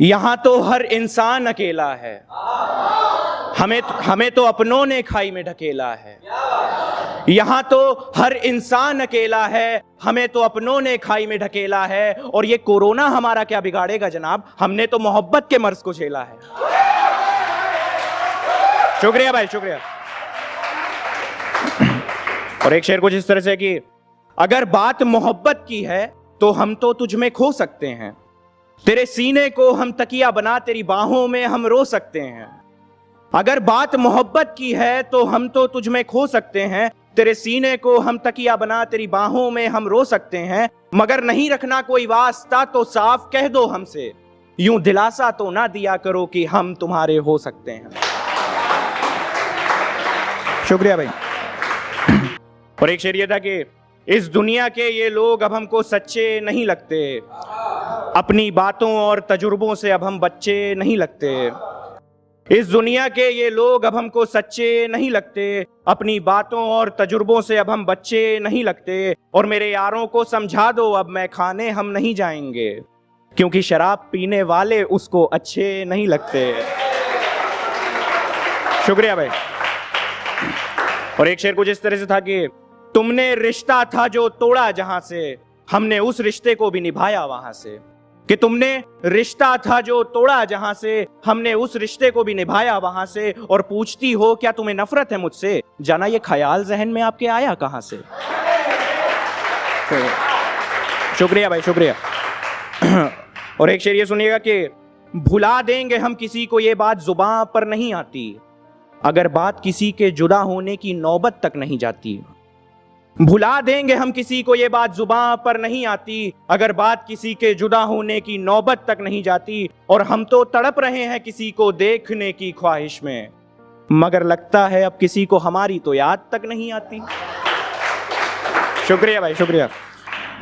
यहां तो हर इंसान अकेला है, हमें तो अपनों ने खाई में ढकेला है। यहां तो हर इंसान अकेला है, हमें तो अपनों ने खाई में ढकेला है। और ये कोरोना हमारा क्या बिगाड़ेगा जनाब, हमने तो मोहब्बत के मर्ज को झेला है। शुक्रिया भाई, शुक्रिया। और एक शेर कुछ इस तरह से कि अगर बात मोहब्बत की है तो हम तो तुझ में खो सकते हैं, तेरे सीने को हम तकिया बना तेरी बाहों में हम रो सकते हैं। अगर बात मोहब्बत की है तो हम तो तुझ में खो सकते हैं, तेरे सीने को हम तकिया बना तेरी बाहों में हम रो सकते हैं। मगर नहीं रखना कोई वास्ता तो साफ कह दो हमसे, यूं दिलासा तो ना दिया करो कि हम तुम्हारे हो सकते हैं। शुक्रिया भाई। और एक शेर ये था कि इस दुनिया के ये लोग अब हमको सच्चे नहीं लगते, अपनी बातों और तजुर्बों से अब हम बच्चे नहीं लगते। इस दुनिया के ये लोग अब हमको सच्चे नहीं लगते, अपनी बातों और तजुर्बों से अब हम बच्चे नहीं लगते। और मेरे यारों को समझा दो अब मैं खाने हम नहीं जाएंगे, क्योंकि शराब पीने वाले उसको अच्छे नहीं लगते। शुक्रिया भाई। और एक शेर कुछ इस तरह से था कि तुमने रिश्ता था जो तोड़ा जहां से, हमने उस रिश्ते को भी निभाया वहां से। कि तुमने रिश्ता था जो तोड़ा जहां से, हमने उस रिश्ते को भी निभाया वहां से। और पूछती हो क्या तुम्हें नफरत है मुझसे, जाना ये ख्याल जहन में आपके आया कहां से। शुक्रिया भाई, शुक्रिया। और एक शेर ये सुनिएगा कि भुला देंगे हम किसी को ये बात जुबान पर नहीं आती, अगर बात किसी के जुदा होने की नौबत तक नहीं जाती। भुला देंगे हम किसी को ये बात जुबान पर नहीं आती, अगर बात किसी के जुदा होने की नौबत तक नहीं जाती। और हम तो तड़प रहे हैं किसी को देखने की ख्वाहिश में, मगर लगता है अब किसी को हमारी तो याद तक नहीं आती। शुक्रिया भाई, शुक्रिया।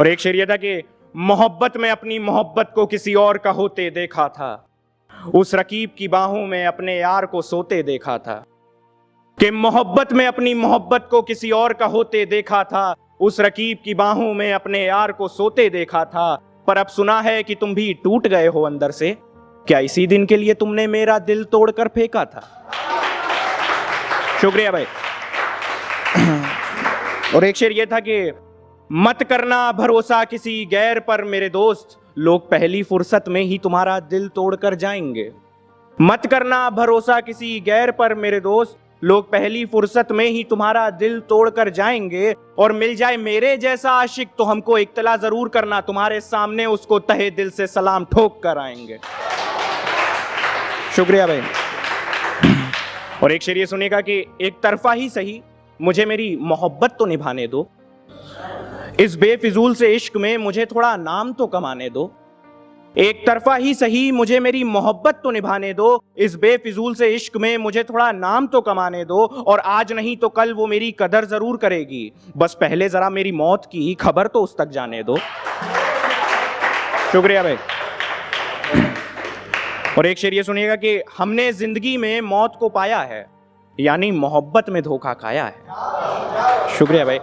और एक शेर ये था कि मोहब्बत में अपनी मोहब्बत को किसी और का होते देखा था, उस रकीब की बाहों में अपने यार को सोते देखा था। कि मोहब्बत में अपनी मोहब्बत को किसी और का होते देखा था, उस रकीब की बाहों में अपने यार को सोते देखा था। पर अब सुना है कि तुम भी टूट गए हो अंदर से, क्या इसी दिन के लिए तुमने मेरा दिल तोड़कर फेंका था। शुक्रिया भाई। और एक शेर ये था कि मत करना भरोसा किसी गैर पर मेरे दोस्त, लोग पहली फुर्सत में ही तुम्हारा दिल तोड़कर जाएंगे। मत करना भरोसा किसी गैर पर मेरे दोस्त, लोग पहली फुर्सत में ही तुम्हारा दिल तोड़कर जाएंगे। और मिल जाए मेरे जैसा आशिक तो हमको इत्तला जरूर करना, तुम्हारे सामने उसको तहे दिल से सलाम ठोक कर आएंगे। शुक्रिया भाई। और एक शेर ये सुनिएगा कि एक तरफा ही सही मुझे मेरी मोहब्बत तो निभाने दो, इस बेफिजूल से इश्क में मुझे थोड़ा नाम तो कमाने दो। एक तरफा ही सही मुझे मेरी मोहब्बत तो निभाने दो, इस बेफिजूल से इश्क में मुझे थोड़ा नाम तो कमाने दो। और आज नहीं तो कल वो मेरी कदर जरूर करेगी, बस पहले जरा मेरी मौत की खबर तो उस तक जाने दो। शुक्रिया भाई। और एक शेर ये सुनिएगा कि हमने जिंदगी में मौत को पाया है, यानी मोहब्बत में धोखा खाया है। शुक्रिया भाई।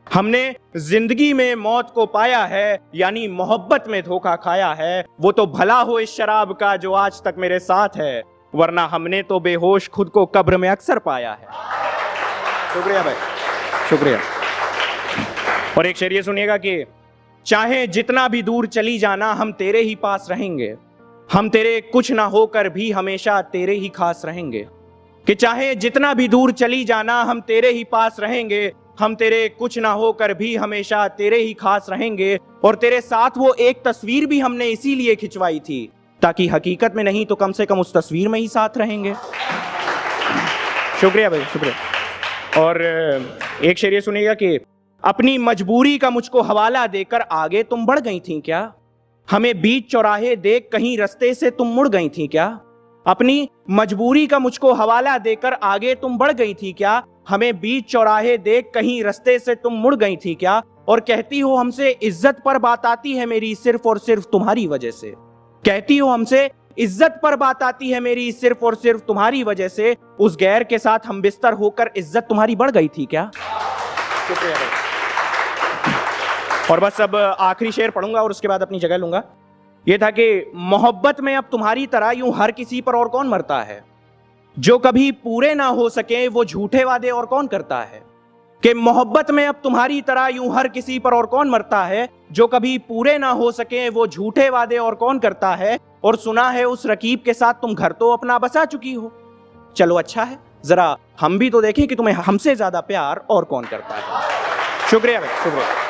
हमने जिंदगी में मौत को पाया है, यानी मोहब्बत में धोखा खाया है। वो तो भला हो इस शराब का जो आज तक मेरे साथ है, वरना हमने तो बेहोश खुद को कब्र में अक्सर पाया है। शुक्रिया भाई, शुक्रिया। और एक शेर ये सुनिएगा कि चाहे जितना भी दूर चली जाना हम तेरे ही पास रहेंगे, हम तेरे कुछ ना होकर भी हमेशा तेरे ही खास रहेंगे। कि चाहे जितना भी दूर चली जाना हम तेरे ही पास रहेंगे, हम तेरे कुछ ना होकर भी हमेशा तेरे ही खास रहेंगे। और तेरे साथ वो एक तस्वीर भी हमने इसीलिए खिंचवाई थी, ताकि हकीकत में नहीं तो कम से कम उस तस्वीर में ही साथ रहेंगे। शुक्रिया भाई, शुक्रिया। और एक शेर ये सुनिएगा कि अपनी मजबूरी का मुझको हवाला देकर आगे तुम बढ़ गई थी क्या, हमें बीच चौराहे देख कहीं रास्ते से तुम मुड़ गई थी क्या। अपनी मजबूरी का मुझको हवाला देकर आगे तुम बढ़ गई थी क्या, हमें बीच चौराहे देख कहीं रास्ते से तुम मुड़ गई थी क्या। और कहती हो हमसे इज्जत पर बात आती है मेरी सिर्फ और सिर्फ तुम्हारी वजह से, कहती हो हमसे इज्जत पर बात आती है मेरी सिर्फ और सिर्फ तुम्हारी वजह से। उस गैर के साथ हम बिस्तर होकर इज्जत तुम्हारी बढ़ गई थी क्या। शुक्रिया भाई। और बस अब आखिरी शेर पढ़ूंगा और उसके बाद अपनी जगह लूंगा ये था कि मोहब्बत में अब तुम्हारी तरह यूं हर किसी पर और कौन मरता है, जो कभी पूरे ना हो सके वो झूठे वादे और कौन करता है। कि मोहब्बत में अब तुम्हारी तरह यूं हर किसी पर और कौन मरता है, जो कभी पूरे ना हो सके वो झूठे वादे और कौन करता है। और सुना है उस रकीब के साथ तुम घर तो अपना बसा चुकी हो। चलो अच्छा है, जरा हम भी तो देखें कि तुम्हें हमसे ज्यादा प्यार और कौन करता है। शुक्रिया भाई, शुक्रिया।